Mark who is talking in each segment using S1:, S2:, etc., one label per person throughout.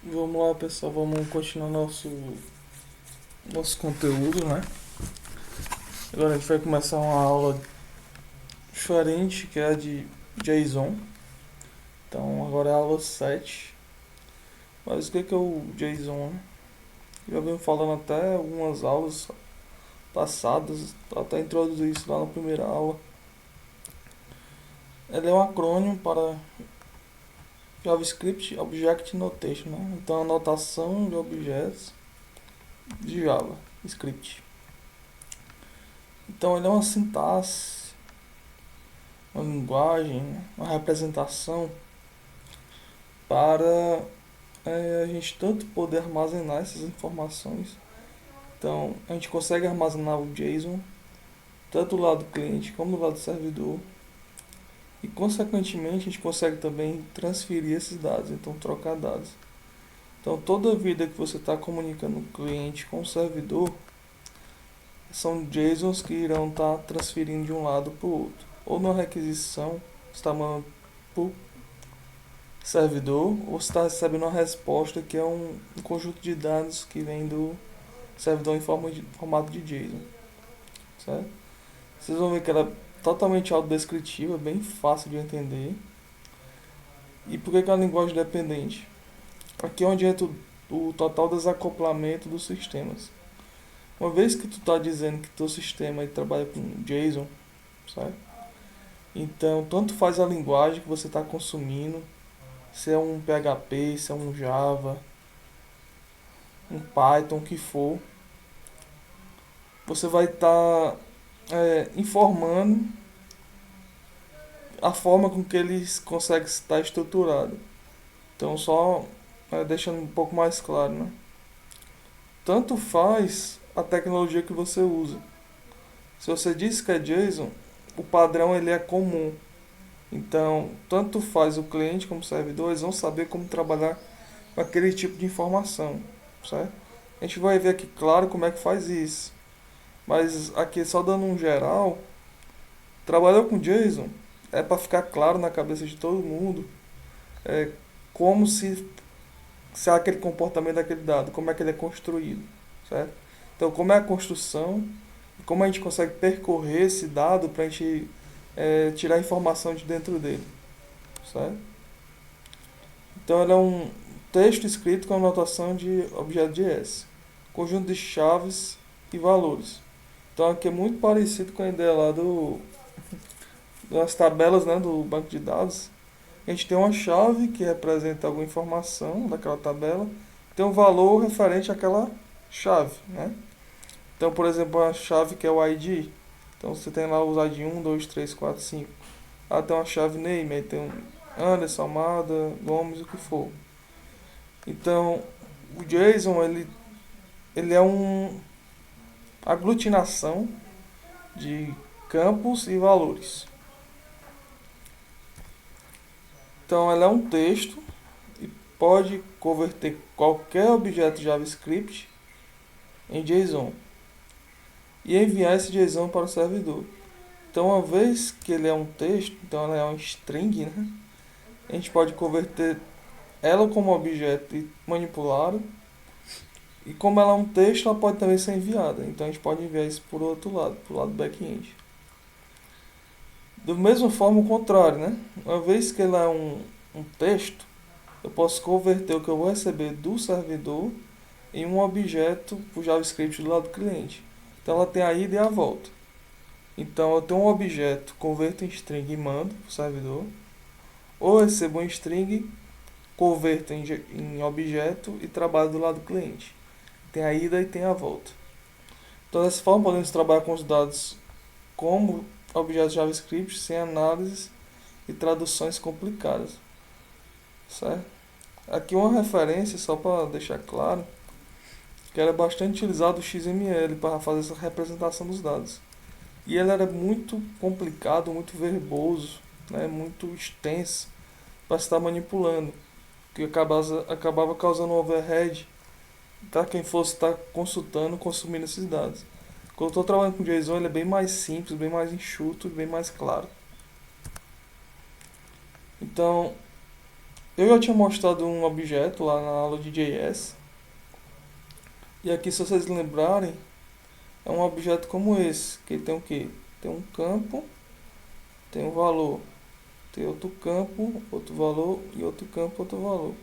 S1: Vamos lá, pessoal, vamos continuar nosso conteúdo, né? Agora a gente vai começar uma aula diferente, que é a de JSON. Então, agora é a aula 7. Mas o que é o JSON, né? Já venho falando até algumas aulas passadas, até introduzir isso lá na primeira aula. Ele é um acrônimo para JavaScript Object Notation, né? Então, a notação de objetos de JavaScript. Então, ele é uma sintaxe, uma linguagem, uma representação para a gente tanto poder armazenar essas informações. Então, a gente consegue armazenar o JSON tanto do lado do cliente como do lado do servidor. E, consequentemente, a gente consegue também transferir esses dados, então trocar dados. Então, toda vida que você está comunicando o cliente com o servidor, são JSONs que irão estar transferindo de um lado para o outro. Ou na requisição, você está mandando por servidor, ou você está recebendo uma resposta que é um conjunto de dados que vem do servidor em formato de JSON, certo? Vocês vão ver que ela é totalmente autodescritiva, bem fácil de entender. E por que é uma linguagem dependente? Aqui é onde entra o total desacoplamento dos sistemas. Uma vez que tu está dizendo que teu sistema ele trabalha com JSON, certo? Então, tanto faz a linguagem que você está consumindo, se é um PHP, se é um Java, um Python, o que for, você vai estar informando a forma com que eles conseguem estar estruturado. Então, só deixando um pouco mais claro, né? Tanto faz a tecnologia que você usa. Se você diz que é JSON, o padrão ele é comum. Então, tanto faz o cliente como o servidor, eles vão saber como trabalhar com aquele tipo de informação, certo? A gente vai ver aqui claro como é que faz isso. Mas aqui só dando um geral, trabalhar com JSON é para ficar claro na cabeça de todo mundo como se há aquele comportamento daquele dado, como é que ele é construído, certo? Então, como é a construção, como a gente consegue percorrer esse dado para a gente tirar informação de dentro dele, certo? Então, ele é um texto escrito com a notação de objeto de S, conjunto de chaves e valores. Então, aqui é muito parecido com a ideia lá das tabelas, né, do banco de dados. A gente tem uma chave que representa alguma informação daquela tabela, tem um valor referente àquela chave, né? Então, por exemplo, a chave que é o ID. Então, você tem lá os ID 1, 2, 3, 4, 5. Ah, tem uma chave name, aí tem um Anderson, Amada, Gomes, o que for. Então, o JSON, ele é uma aglutinação de campos e valores. Então, ela é um texto e pode converter qualquer objeto JavaScript em JSON e enviar esse JSON para o servidor. Então, uma vez que ele é um texto, então ela é um string, né? A gente pode converter ela como objeto e manipulá-lo. E como ela é um texto, ela pode também ser enviada. Então, a gente pode enviar isso por outro lado, para o lado back-end. Da mesma forma, o contrário, né? Uma vez que ela é um texto, eu posso converter o que eu vou receber do servidor em um objeto por JavaScript do lado do cliente. Então ela tem a ida e a volta. Então eu tenho um objeto, converto em string e mando para o servidor, ou eu recebo um string, converto em objeto e trabalho do lado do cliente. Tem a ida e tem a volta. Então dessa forma podemos trabalhar com os dados como objetos JavaScript sem análises e traduções complicadas, certo? Aqui uma referência só para deixar claro que era bastante utilizado o XML para fazer essa representação dos dados. E ele era muito complicado, muito verboso, né, muito extenso para estar manipulando, que acabava causando um overhead para quem fosse estar consultando, consumindo esses dados. Quando eu estou trabalhando com JSON, ele é bem mais simples, bem mais enxuto, bem mais claro. Então, Eu já tinha mostrado um objeto lá na aula de JS. E aqui, se vocês lembrarem, é um objeto como esse, que ele tem o quê? Tem um campo, tem um valor, tem outro campo, outro valor e outro campo, outro valor.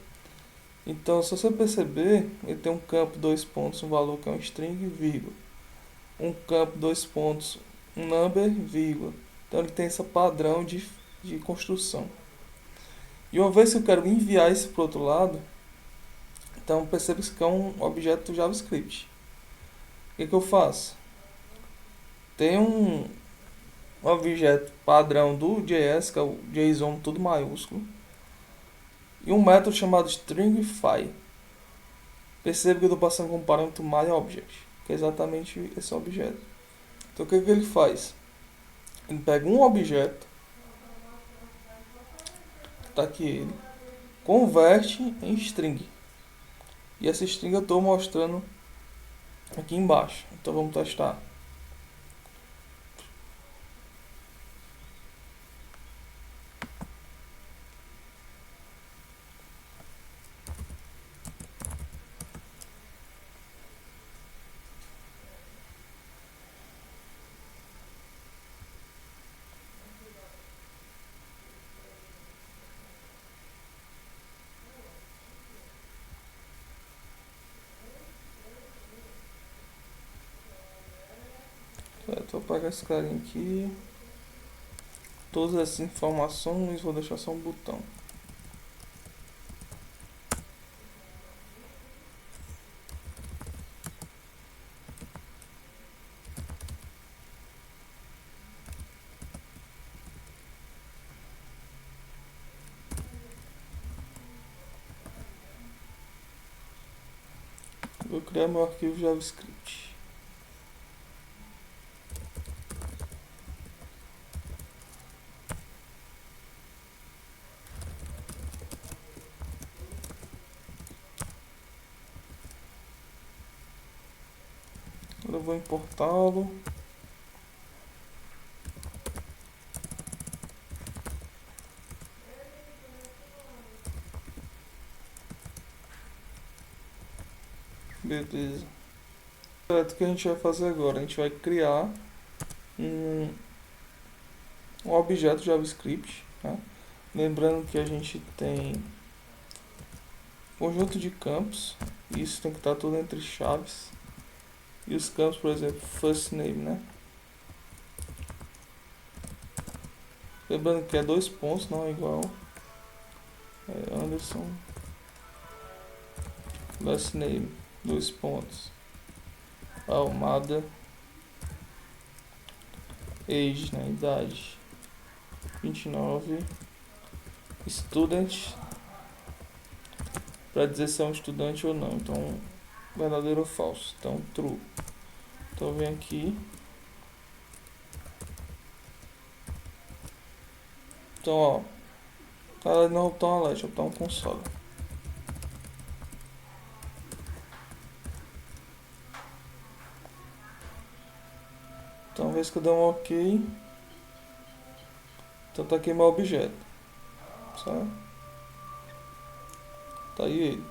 S1: Então, se você perceber, ele tem um campo, dois pontos, um valor que é um string, vírgula. Um campo, dois pontos, um number, vírgula. Então, ele tem esse padrão de construção. E uma vez que eu quero enviar isso para o outro lado, então perceba que isso aqui é um objeto JavaScript. O que eu faço? Tem um objeto padrão do JS, que é o JSON tudo maiúsculo, e um método chamado stringify. Perceba que eu estou passando com o parâmetro myObject, que é exatamente esse objeto. Então o que ele faz? Ele pega um objeto, está aqui ele, converte em string. E essa string eu estou mostrando aqui embaixo. Então vamos testar. Certo, vou apagar esse carinha aqui. Todas essas informações, vou deixar só um botão. Vou criar meu arquivo JavaScript. Agora eu vou importá-lo. Beleza. Certo, o que a gente vai fazer agora? A gente vai criar um objeto JavaScript, tá? Lembrando que a gente tem conjunto de campos, isso tem que estar tudo entre chaves. E os campos, por exemplo, first name, né? Lembrando que é dois pontos, não é igual. É Anderson last name, dois pontos. Almada age, né? Idade 29. Student, para dizer se é um estudante ou não. Então, verdadeiro ou falso. Então, true. Então, vem aqui. Então, ó. Ela não é o botão alert, é o botão console. Então, uma vez que eu der um OK, então tá aqui meu objeto, certo? Tá aí ele.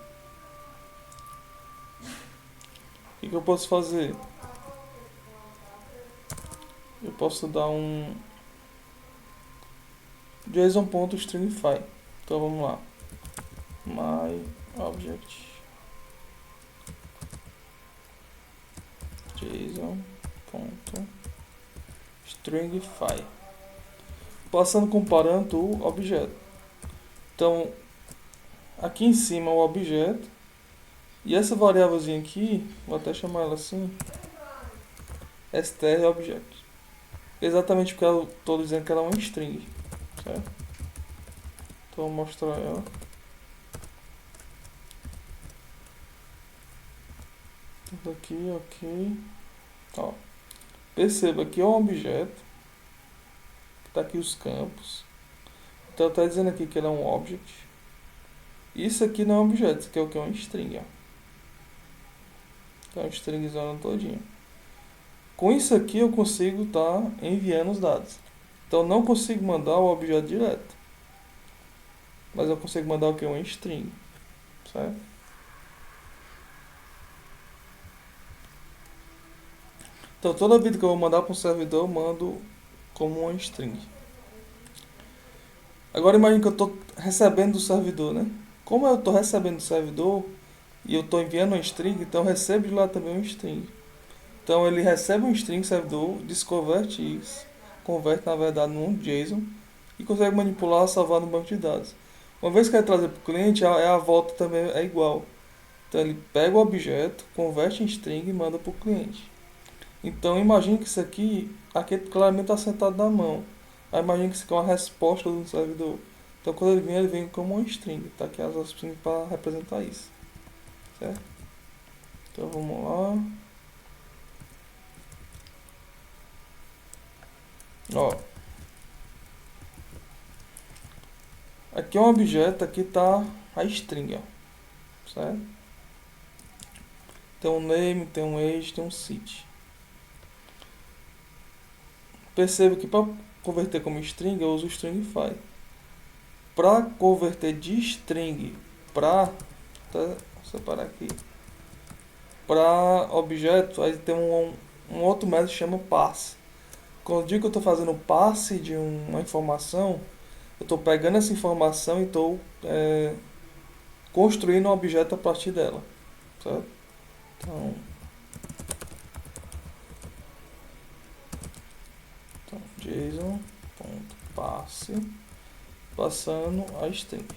S1: O que eu posso fazer? Eu posso dar um JSON.stringify. Então vamos lá. myObject JSON.stringify. Passando com parâmetro o objeto. Então, aqui em cima o objeto. E essa variávelzinha aqui, vou até chamar ela assim, strObject. Exatamente porque eu estou dizendo que ela é uma string, certo? Então vou mostrar ela. Tudo aqui, ok. Ó, perceba que é um objeto, que está aqui os campos. Então está dizendo aqui que ele é um object. Isso aqui não é um objeto, isso aqui é o que? É uma string, ó. Então é uma stringzona todinha. Com isso aqui eu consigo estar enviando os dados. Então não consigo mandar o objeto direto. mas eu consigo mandar o que? Uma string, certo? Então toda vida que eu vou mandar para um servidor, eu mando como uma string. Agora imagine que eu estou recebendo do servidor, né? Como eu estou recebendo do servidor e eu estou enviando uma string, então eu recebo de lá também uma string. Então ele recebe um string servidor, desconverte isso, converte na verdade num JSON e consegue manipular, salvar no banco de dados. Uma vez que ele trazer para o cliente, a volta também é igual. Então ele pega o objeto, converte em string e manda para o cliente. Então imagine que isso aqui claramente está sentado na mão. Aí imagine que isso aqui é uma resposta do servidor. Então quando ele vem como uma string. Tá aqui as strings para representar isso. Certo? Então vamos lá. Ó. Aqui é um objeto, aqui está a string, ó. Certo? Tem um name, tem um age, tem um city. Perceba que para converter como string, eu uso o stringify. Para converter de string para, vou separar aqui, para objeto, aí tem um outro método que chama passe. Quando eu digo que eu estou fazendo passe de uma informação, eu estou pegando essa informação e estou construindo um objeto a partir dela, certo? Então JSON.passe passando a string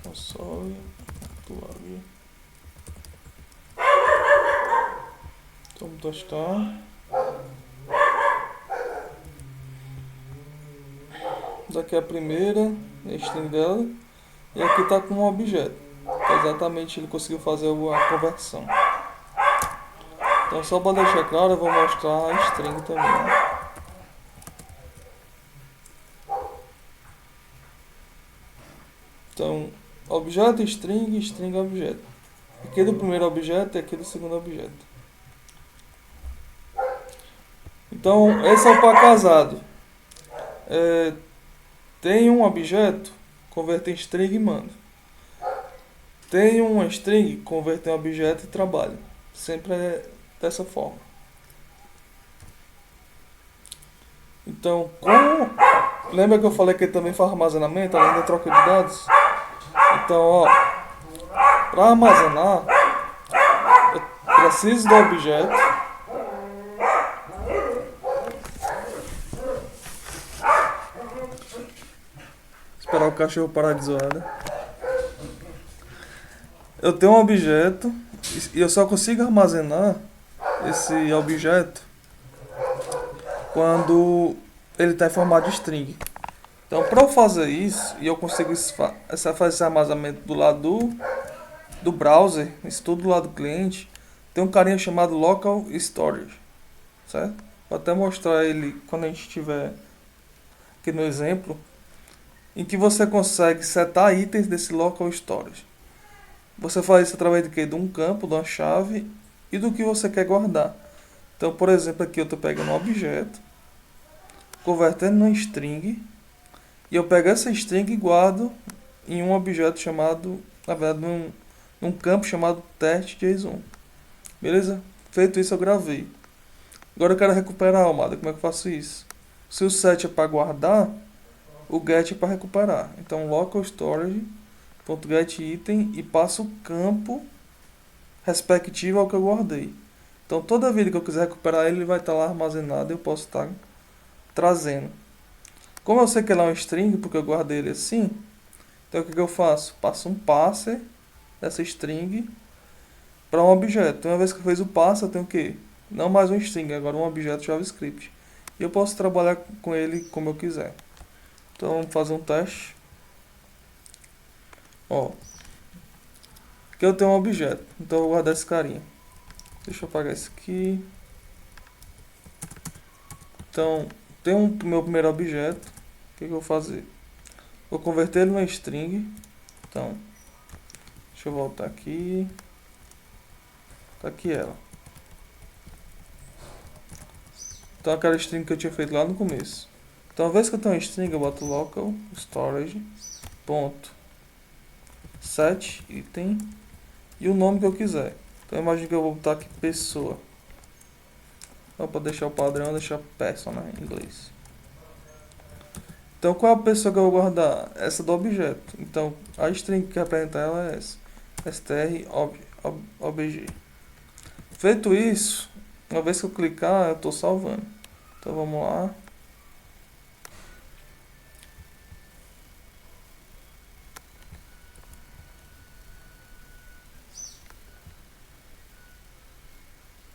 S1: console.log. Então vamos testar. Daqui é a primeira string dela e aqui está com um objeto. Então, exatamente ele conseguiu fazer a conversão. Então só para deixar claro, eu vou mostrar a string também. Então, objeto, string, string, objeto. Aqui do primeiro objeto e aqui do segundo objeto. Então, esse é o par casado. Tem um objeto, converte em string e manda. Tem uma string, converte em objeto e trabalha. Sempre é dessa forma. Então, lembra que eu falei que ele também faz armazenamento, além da troca de dados? Então, ó, para armazenar, eu preciso do objeto. Esperar o cachorro parar de zoar, né? Eu tenho um objeto e eu só consigo armazenar esse objeto quando ele está em formato de string. Então, para eu fazer isso, e eu consigo fazer esse armazenamento do lado do browser, isso tudo do lado do cliente, tem um carinha chamado Local Storage, certo? Vou até mostrar ele quando a gente estiver aqui no exemplo, em que você consegue setar itens desse Local Storage. Você faz isso através de quê? De um campo, de uma chave e do que você quer guardar. Então, por exemplo, aqui eu estou pegando um objeto, convertendo em string, e eu pego essa string e guardo em um objeto chamado, na verdade, num campo chamado test.json. Beleza? Feito isso, eu gravei. Agora eu quero recuperar a Almada. Como é que eu faço isso? Se o set é para guardar, o get é para recuperar. Então, local storage.get item e passo o campo respectivo ao que eu guardei. Então, toda vida que eu quiser recuperar ele vai estar lá armazenado e eu posso estar trazendo. Como eu sei que ele é um string, porque eu guardei ele assim, então o que eu faço? Passo um parser dessa string para um objeto. Uma vez que eu fiz o parser, eu tenho o quê? Não mais um string, agora um objeto JavaScript. E eu posso trabalhar com ele como eu quiser. Então vamos fazer um teste. Ó, aqui eu tenho um objeto, então eu vou guardar esse carinha. Deixa eu apagar esse aqui. Então, tem um meu primeiro objeto. O que eu vou fazer? Vou converter ele numa string. Então, deixa eu voltar aqui. Tá aqui ela. Então aquela string que eu tinha feito lá no começo. Então, uma vez que eu tenho um string, eu boto local storage ponto set item e o nome que eu quiser. Então, imagina que eu vou botar aqui pessoa. Então, para deixar o padrão, deixar person, né, em inglês. Então, qual é a pessoa que eu vou guardar? Essa do objeto. Então, a string que representa ela é essa. Str Feito isso, uma vez que eu clicar, eu estou salvando. Então, vamos lá.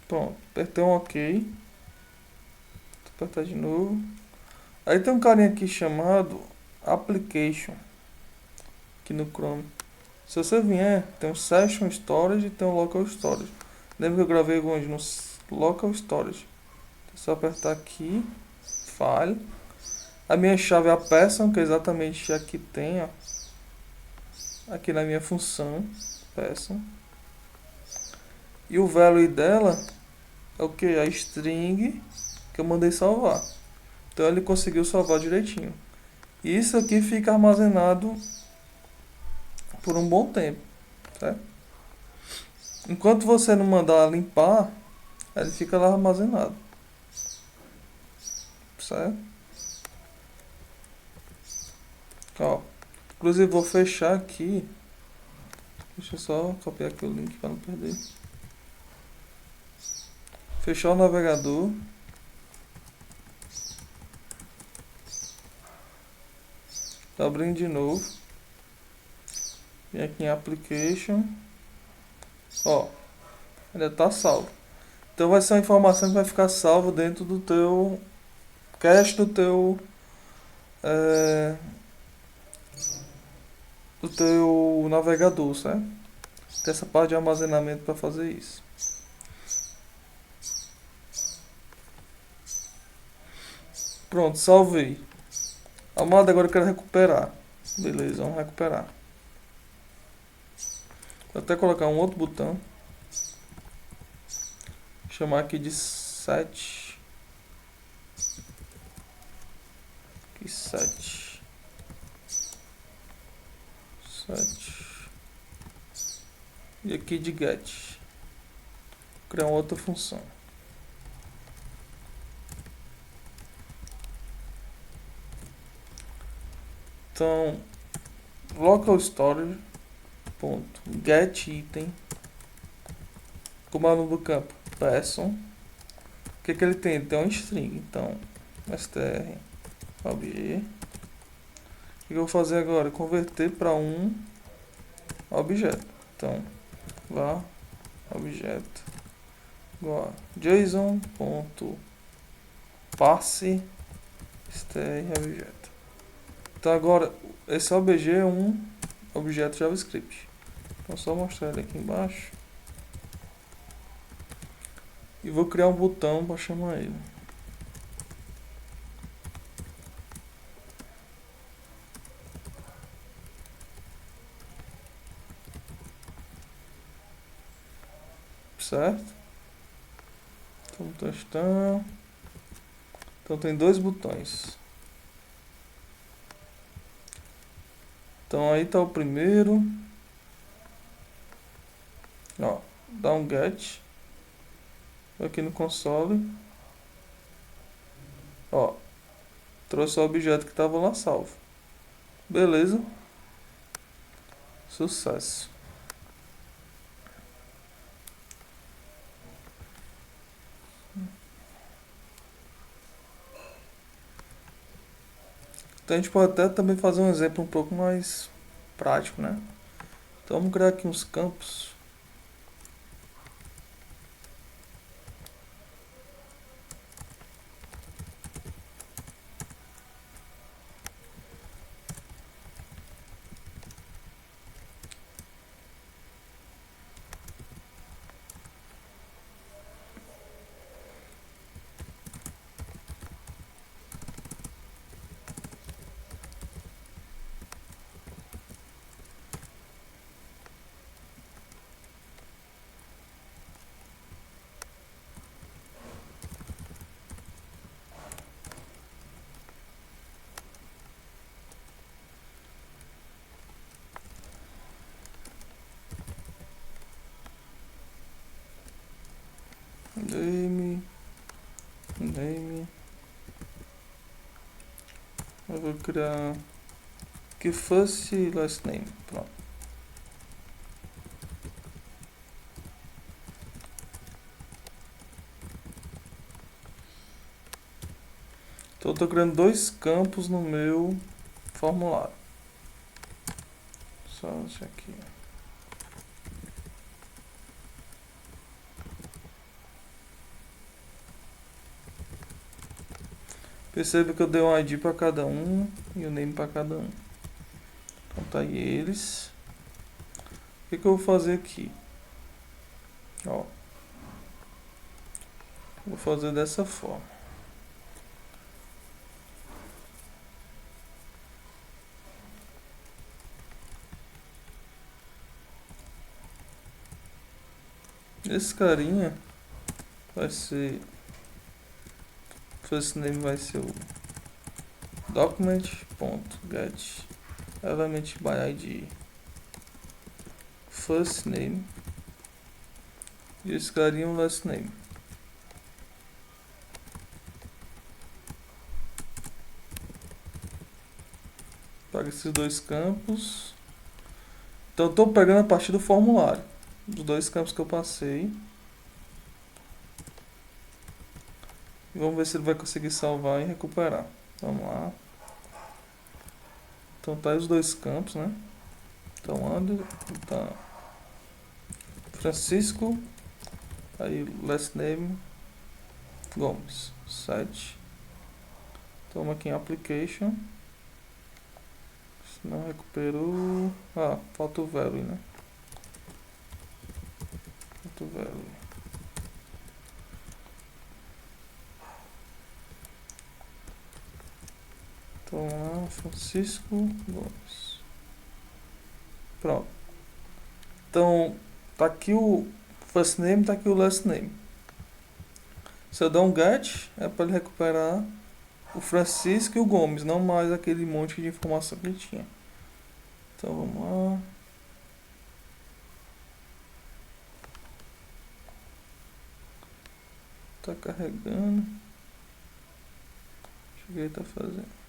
S1: Pronto, apertei um OK. Vou apertar de novo. Aí tem um carinha aqui chamado Application, aqui no Chrome. Se você vier, tem um Session Storage e tem um Local Storage. Lembra que eu gravei onde? No Local Storage. É só apertar aqui, File. A minha chave é a person, que é exatamente a que tem, ó. Aqui na minha função, person. E o value dela é o que? A string que eu mandei salvar. Então ele conseguiu salvar direitinho. E isso aqui fica armazenado por um bom tempo, certo? Enquanto você não mandar limpar, ele fica lá armazenado, certo? Ó, inclusive vou fechar aqui. Deixa eu só copiar aqui o link para não perder. Fechar o navegador. Tá abrindo de novo. Vem aqui em Application. Ó, ainda tá salvo. Então vai ser uma informação que vai ficar salvo dentro do teu cache do teu navegador, certo? Tem essa parte de armazenamento para fazer isso. Pronto, salvei. Amado, agora eu quero recuperar. Beleza, vamos recuperar. Vou até colocar um outro botão. Chamar aqui de set. Aqui set. E aqui de get. Vou criar uma outra função. Então, local storage ponto get item, comando do campo person. O que ele tem? Ele tem um string. Então, str obj. O que eu vou fazer agora? Converter para um objeto. Então, var objeto igual a json.parse str objeto. Então agora esse obj é um objeto JavaScript. Então só mostrar ele aqui embaixo. E vou criar um botão para chamar ele. Certo? Então testando. Então tem dois botões. Então aí tá o primeiro. Ó, dá um get. Aqui no console. Ó, trouxe o objeto que estava lá salvo. Beleza. Sucesso. Então a gente pode até também fazer um exemplo um pouco mais prático, né? Então vamos criar aqui uns campos. name. Eu vou criar que first e last name. Pronto. Então eu tô criando dois campos no meu formulário. Só isso aqui. Perceba que eu dei um ID para cada um e o name para cada um. Então tá aí eles. O que eu vou fazer aqui? Ó, vou fazer dessa forma. Esse carinha vai ser, first name vai ser o document.get element by ID first name e esse carinha o last name. Pega esses dois campos. Então eu estou pegando a partir do formulário dos dois campos que eu passei. E vamos ver se ele vai conseguir salvar e recuperar. Vamos lá. Então tá aí os dois campos, né? Então tá Francisco, aí last name Gomes, 7. Toma aqui em application. Se não recuperou. Ah, falta o value, né? Falta o value. Então lá, Francisco Gomes. Pronto. Então, tá aqui o first name, tá aqui o last name. Se eu der um get, é para ele recuperar o Francisco e o Gomes, não mais aquele monte de informação que ele tinha. Então vamos lá. Tá carregando. Deixa eu ver o que ele tá fazendo.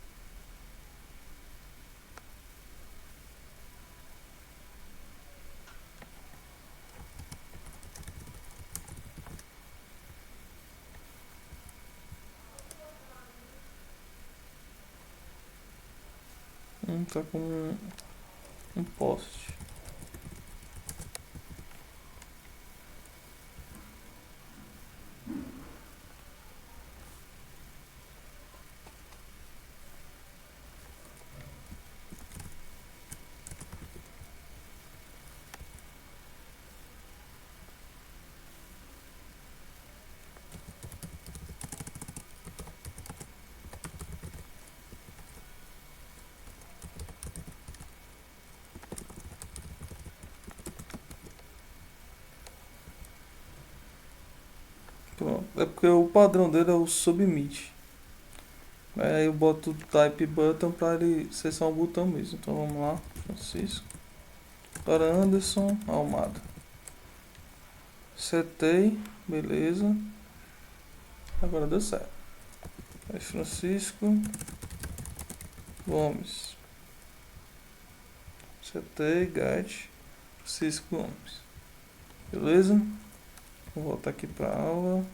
S1: Tá com um poste. Pronto. É porque o padrão dele é o submit. Aí eu boto o type button para ele ser só um botão mesmo. Então vamos lá, Francisco. Para Anderson Almada. Setei, beleza. Agora deu certo. Aí Francisco Gomes. Setei, get. Francisco Gomes. Beleza? Vou voltar aqui para a aula.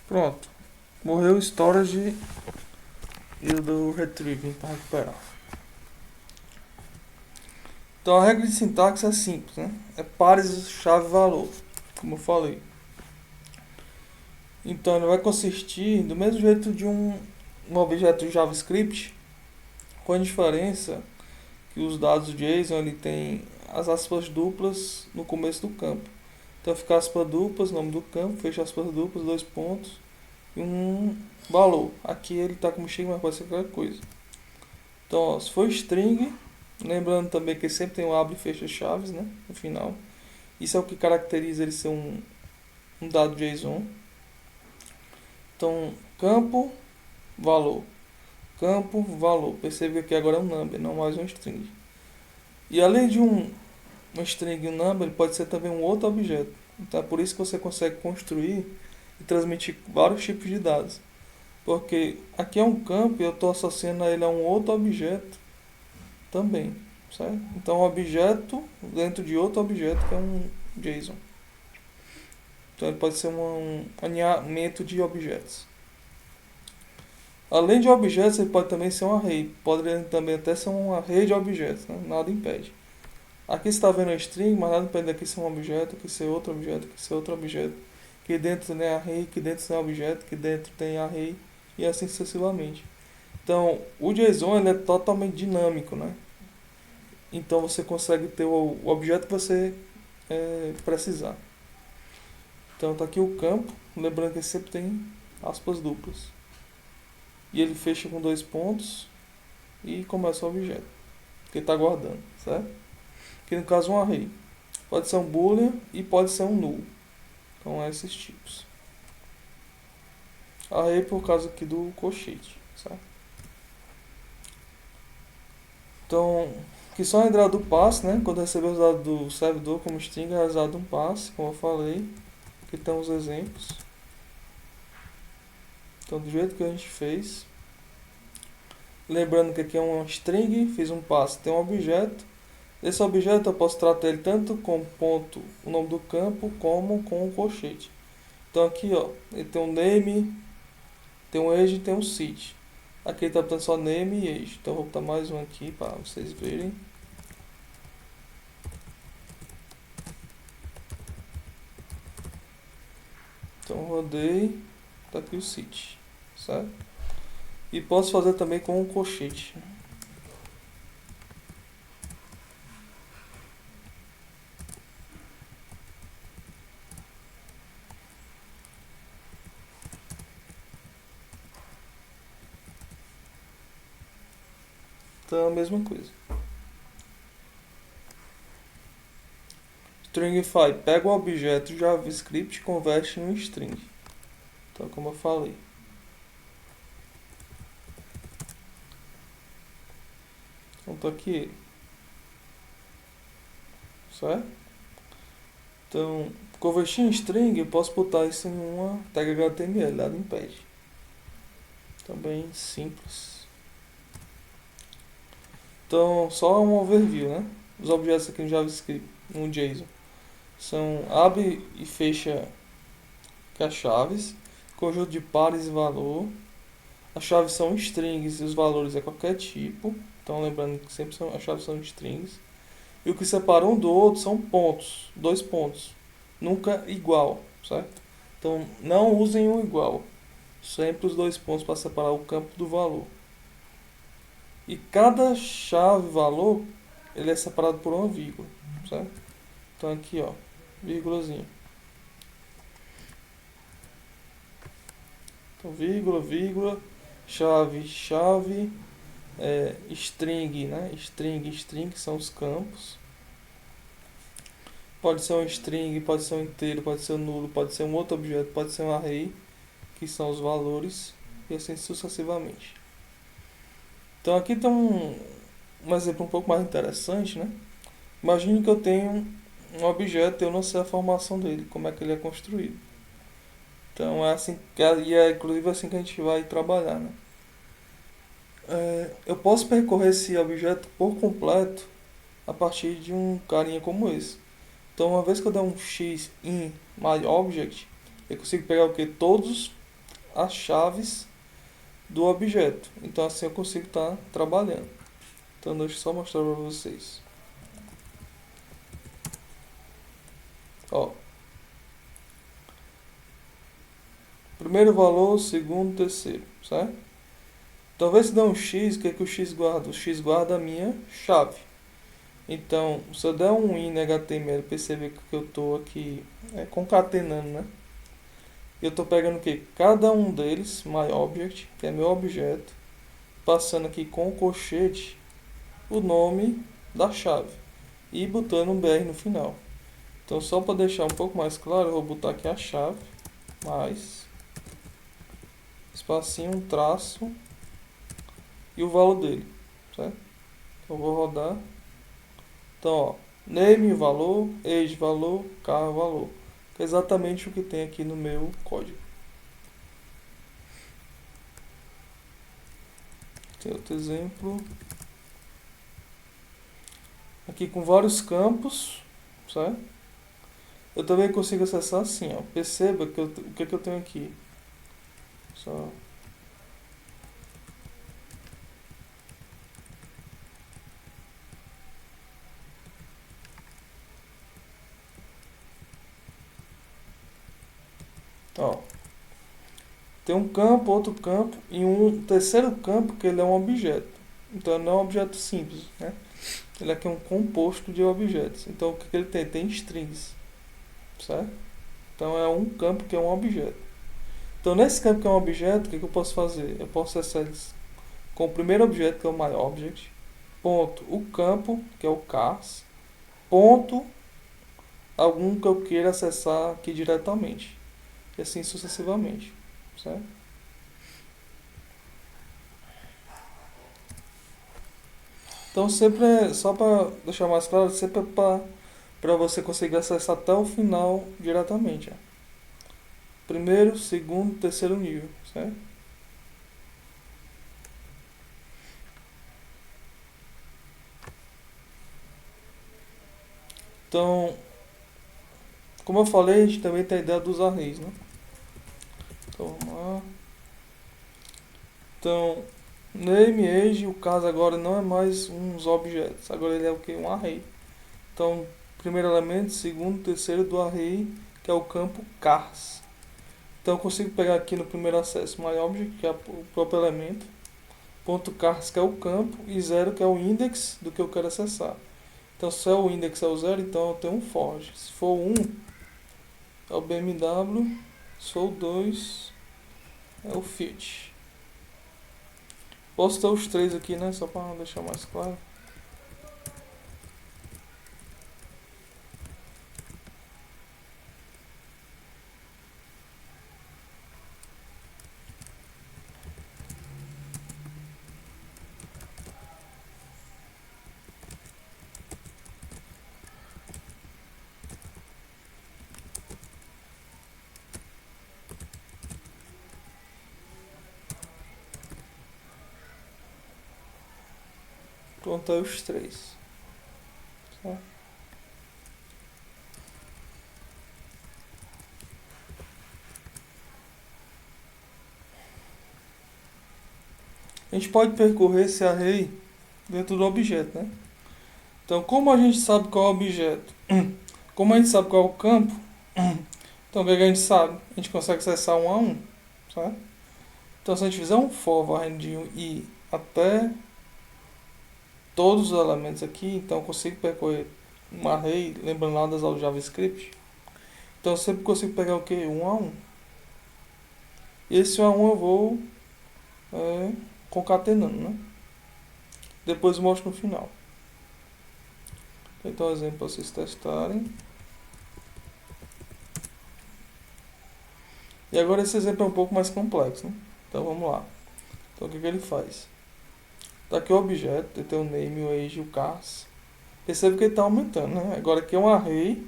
S1: Pronto. Morreu o storage e o do retrieving para recuperar. Então a regra de sintaxe é simples, né? É pares chave valor, como eu falei. Então ele vai consistir do mesmo jeito de um objeto JavaScript, com a diferença que os dados JSON ele tem as aspas duplas no começo do campo. Então fica aspas duplas, nome do campo, fecha aspas duplas, dois pontos e um valor. Aqui ele está como string, mas pode ser qualquer coisa. Então ó, se for string, lembrando também que sempre tem um abre e fecha chaves, né, no final. Isso é o que caracteriza ele ser um dado JSON. Então, campo, valor. Campo, valor. Perceba que aqui agora é um number, não mais um string. E além de um string e um number, ele pode ser também um outro objeto. Então é por isso que você consegue construir e transmitir vários tipos de dados. Porque aqui é um campo e eu estou associando ele a um outro objeto também, certo? Então um objeto dentro de outro objeto que é um JSON. Então ele pode ser um alinhamento de objetos. Além de objetos, ele pode também ser um array. Pode também até ser um array de objetos, né? Nada impede. Aqui você está vendo a string, mas nada impede aqui ser um objeto, aqui ser outro objeto, aqui ser outro objeto. Aqui dentro tem array, aqui dentro tem objeto, aqui dentro tem array e assim sucessivamente. Então, o JSON ele é totalmente dinâmico, né? Então você consegue ter o objeto que você precisar. Então tá aqui o campo, lembrando que ele sempre tem aspas duplas. E ele fecha com 2 pontos e começa o objeto que ele está guardando, certo? Que no caso é um array. Pode ser um boolean e pode ser um null. Então esses tipos. Array por causa aqui do colchete, certo? Então, que só a entrada do passe, né? Quando receber os dados do servidor como string, é realizado um passe, como eu falei. Aqui estão os exemplos. Então, do jeito que a gente fez. Lembrando que aqui é um string, fiz um passe, tem um objeto. Esse objeto eu posso tratar ele tanto com ponto, o nome do campo, como com o colchete. Então aqui, ó, ele tem um name, tem um age e tem um seed. Aqui ele está botando só name e age. Então eu vou botar mais um aqui para vocês verem. Então rodei, tá aqui o seed, certo? E posso fazer também com o colchete. Então é a mesma coisa. Stringify pega o objeto JavaScript e converte em um string. Então, como eu falei. Então, tá aqui ele. Certo? Então, convertir em string, eu posso botar isso em uma tag HTML, nada impede. Também simples. Então, só um overview, né? Os objetos aqui no JavaScript, no JSON. São abre e fecha que as chaves, conjunto de pares e valor. As chaves são strings e os valores é qualquer tipo. Então lembrando que sempre as chaves são strings. E o que separa um do outro são pontos, 2 pontos. Nunca igual, certo? Então não usem um igual. Sempre os 2 pontos para separar o campo do valor. E cada chave valor ele é separado por uma vírgula, certo? Então aqui, ó, vírgulazinha. Então, vírgula, vírgula, chave, chave, string, né? String são os campos. Pode ser um string, pode ser um inteiro, pode ser um nulo, pode ser um outro objeto, pode ser um array, que são os valores, e assim sucessivamente. Então aqui tem um exemplo um pouco mais interessante, né? Imagine que eu tenho um objeto e eu não sei a formação dele, como é que ele é construído. Então é assim, e é inclusive assim que a gente vai trabalhar, né? Eu posso percorrer esse objeto por completo a partir de um carinha como esse. Então uma vez que eu der um x in my object, eu consigo pegar o que? Todas as chaves do objeto. Então assim eu consigo estar trabalhando. Então deixa eu só mostrar para vocês. Ó. Primeiro valor, segundo, terceiro, certo? Talvez se der um x, o que é que o x guarda? O x guarda a minha chave. Então, se eu der um in HTML, perceber que eu estou aqui concatenando, né? Eu estou pegando o que? Cada um deles, myObject, que é meu objeto, passando aqui com o colchete o nome da chave e botando um BR no final. Então, só para deixar um pouco mais claro, eu vou botar aqui a chave, mais, espacinho, um traço e o valor dele, certo? Então, eu vou rodar. Então, ó, name, valor, age, valor, car, valor. Que é exatamente o que tem aqui no meu código. Tem outro exemplo. Aqui com vários campos, certo? Eu também consigo acessar assim, ó. Perceba que o que, que eu tenho aqui. Só. Ó. Tem um campo, outro campo e um terceiro campo que ele é um objeto. Então não é um objeto simples, né? Ele aqui é um composto de objetos. Então o que, que ele tem? Tem strings, certo? Então é um campo que é um objeto. Então nesse campo que é um objeto, o que, que eu posso fazer? Eu posso acessar eles com o primeiro objeto, que é o myObject, ponto o campo, que é o cars, ponto algum que eu queira acessar aqui diretamente. E assim sucessivamente, certo? Então sempre só para deixar mais claro, sempre é para você conseguir acessar até o final diretamente. Ó. Primeiro, segundo, terceiro nível, certo? Então, como eu falei, a gente também tem a ideia dos arrays, né? Então, vamos lá. Então, name, age, o caso agora não é mais uns objetos, agora ele é o que? Um array. Então, primeiro elemento, segundo, terceiro do array, que é o campo cars. Então, eu consigo pegar aqui no primeiro acesso myObject, que é o próprio elemento, ponto cars, que é o campo, e zero, que é o index do que eu quero acessar. Então, se é o index é o zero, então eu tenho um for. Se for 1, é o BMW. Se for o 2, é o Fiat. Posso ter os três aqui, né? Só para deixar mais claro. Pronto, aí os três. Tá? A gente pode percorrer esse array dentro do objeto, né? Então, como a gente sabe qual é o objeto, como a gente sabe qual é o campo, então o que, é que a gente sabe? A gente consegue acessar um a um, certo? Então, se a gente fizer um for varrendo de i até todos os elementos aqui, então eu consigo percorrer um array, lembrando lá das aulas de JavaScript. Então, eu sempre consigo pegar o que? Um a um. E esse um a um eu vou concatenando, né? Depois eu mostro no final. Então, um exemplo para vocês testarem. E agora esse exemplo é um pouco mais complexo, né? Então vamos lá. Então o que, que ele faz? Tá aqui o objeto, ele tem o name, o age e o cars. Percebe que ele está aumentando, né? Agora aqui é um array.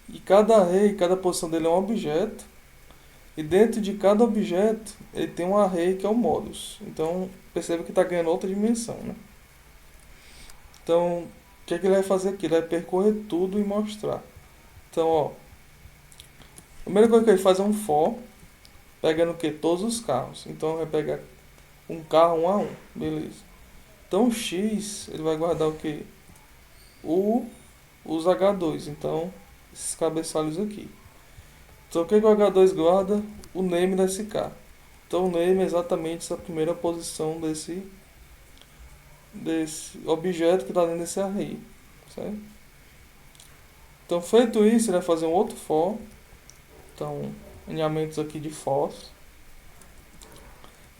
S1: E cada array, cada posição dele é um objeto. E dentro de cada objeto, ele tem um array que é o modus. Então percebe que está ganhando outra dimensão, né? Então o que, é que ele vai fazer aqui? Ele vai percorrer tudo e mostrar. Então, ó. A primeira coisa que ele faz é um for, pegando o que? Todos os carros. Então vai pegar um carro um a um, beleza. Então o X ele vai guardar o que? Os H2, então esses cabeçalhos aqui. Então o que, que o H2 guarda? O name desse carro. Então o name é exatamente essa primeira posição desse objeto que está dentro desse array, certo? Então feito isso, ele vai fazer um outro for. Então alinhamentos aqui de fors.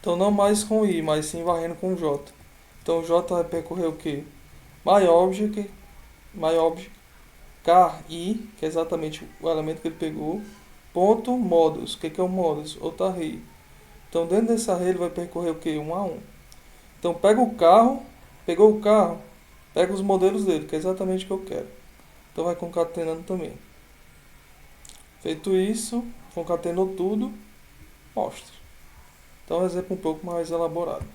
S1: Então não mais com i, mas sim varrendo com j. Então o j vai percorrer o que? MyObject, char.i, que é exatamente o elemento que ele pegou, ponto models. O que é o models? Outra array. Então dentro desse array ele vai percorrer o que? 1 a 1. Então pega o carro, pegou o carro, pega os modelos dele, que é exatamente o que eu quero. Então vai concatenando também. Feito isso, concatenou tudo, mostra. Então um exemplo um pouco mais elaborado.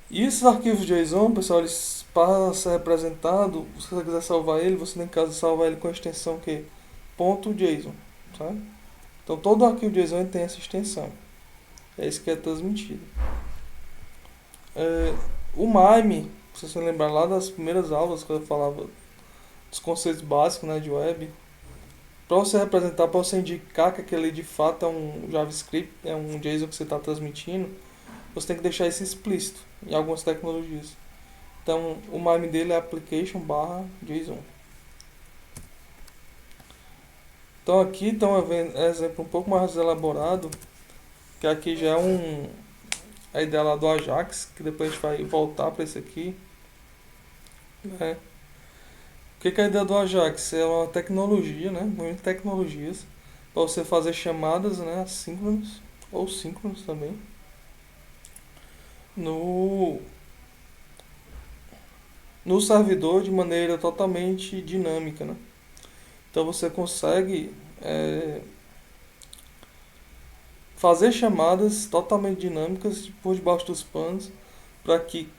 S1: E esses arquivos JSON, pessoal, eles, para ser representado, se você quiser salvar ele, você tem que salvar ele com a extensão que .json, sabe? Então todo arquivo JSON ele tem essa extensão. É isso que é transmitido. O MIME, se você lembrar lá das primeiras aulas que eu falava dos conceitos básicos, né, de web, para você representar, para você indicar que aquele de fato é um JavaScript, é um JSON que você está transmitindo, você tem que deixar isso explícito em algumas tecnologias. Então, o MIME dele é application/JSON. Então aqui está um exemplo um pouco mais elaborado, que aqui já é a ideia lá do Ajax, que depois a gente vai voltar para esse aqui. Né? O que é a ideia do Ajax? É uma tecnologia, né? Muitas tecnologias, para você fazer chamadas, né, assíncronas ou síncronas também no servidor de maneira totalmente dinâmica, né? Então você consegue fazer chamadas totalmente dinâmicas por debaixo dos panos, para que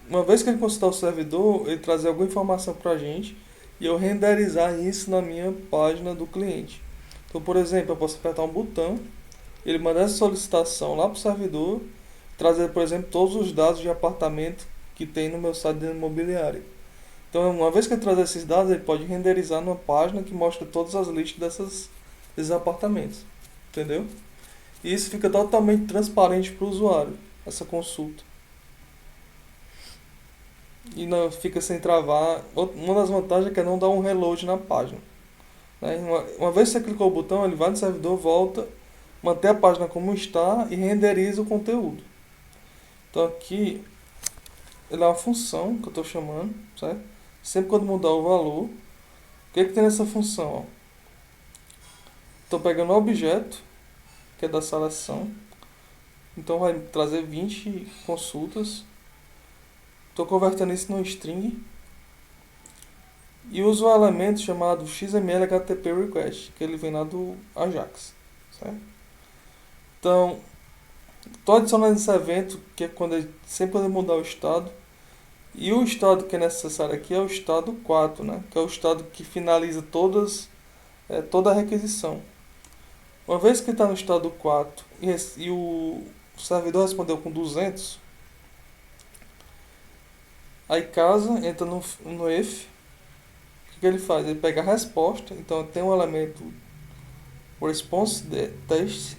S1: uma vez que ele consultar o servidor, ele trazer alguma informação para a gente e eu renderizar isso na minha página do cliente. Então, por exemplo, eu posso apertar um botão, ele mandar essa solicitação lá para o servidor, trazer, por exemplo, todos os dados de apartamento que tem no meu site de imobiliário. Então, uma vez que ele trazer esses dados, ele pode renderizar numa página que mostra todas as listas desses apartamentos. Entendeu? E isso fica totalmente transparente para o usuário, essa consulta. E não fica sem travar. Uma das vantagens é que é não dar um reload na página. Né? Uma vez que você clicou o botão, ele vai no servidor, volta, mantém a página como está e renderiza o conteúdo. Então aqui, ele é uma função que eu estou chamando, certo? Sempre quando mudar o valor, o que tem nessa função? Estou pegando o objeto, que é da seleção, então vai trazer 20 consultas. Estou convertendo isso num string e uso um elemento chamado XML HTTP request, que ele vem lá do Ajax, certo? Então, estou adicionando esse evento, que é sempre quando mudar o estado. E o estado que é necessário aqui é o estado 4, né? Que é o estado que finaliza toda a requisição. Uma vez que está no estado 4 e o servidor respondeu com 200, aí casa, entra no if. O que ele faz? Ele pega a resposta, então tem um elemento response test,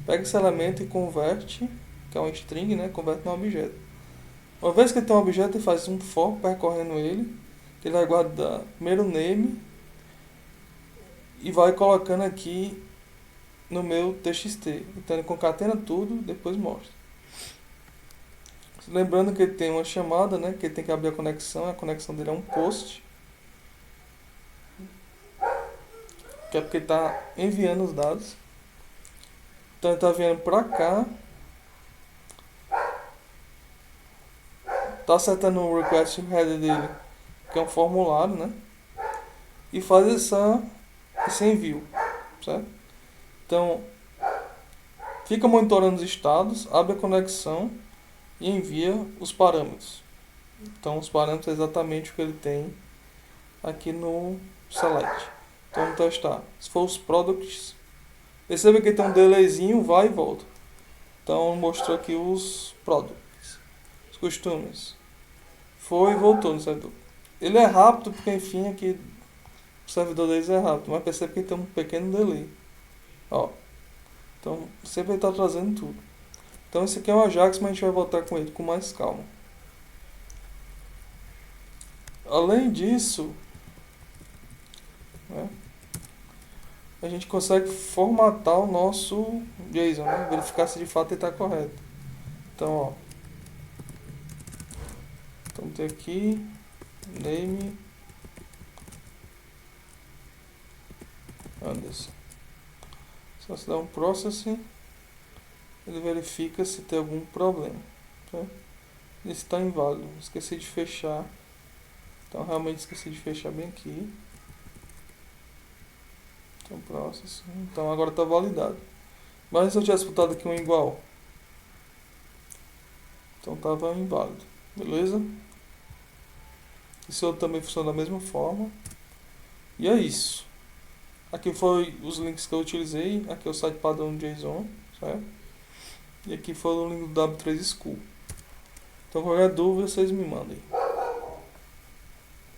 S1: pega esse elemento e converte, que é um string, né? Converte num objeto. Uma vez que ele tem um objeto, ele faz um for percorrendo ele, que ele vai guardar primeiro o name e vai colocando aqui no meu txt. Então ele concatena tudo, depois mostra. Lembrando que ele tem uma chamada, né, que ele tem que abrir a conexão dele é um post, que é porque ele está enviando os dados. Então ele está vindo para cá, está acertando o request header dele, que é um formulário, né, e faz esse envio, certo? Então fica monitorando os estados, abre a conexão e envia os parâmetros. Então os parâmetros é exatamente o que ele tem aqui no select. Então vamos testar. Se for os products, perceba que tem um delayzinho, vai e volta. Então mostrou aqui os products, os costumes. Foi e voltou no servidor. Ele é rápido porque enfim aqui o servidor deles é rápido, mas percebe que tem um pequeno delay. Ó. Então sempre ele está trazendo tudo. Então esse aqui é um Ajax, mas a gente vai voltar com ele com mais calma. Além disso, né, a gente consegue formatar o nosso JSON, né, verificar se de fato ele está correto. Então, ó, vamos ter aqui name Anderson. Se você dá um processing, ele verifica se tem algum problema. Tá? Esse está inválido. Esqueci de fechar. Então realmente esqueci de fechar bem aqui. Então processing. Então agora está validado. Mas se eu tivesse botado aqui um igual, então estava inválido. Beleza? Esse outro também funciona da mesma forma. E é isso. Aqui foi os links que eu utilizei. Aqui é o site padrão JSON, certo? E aqui foi o link do W3 School. Então qualquer dúvida vocês me mandem.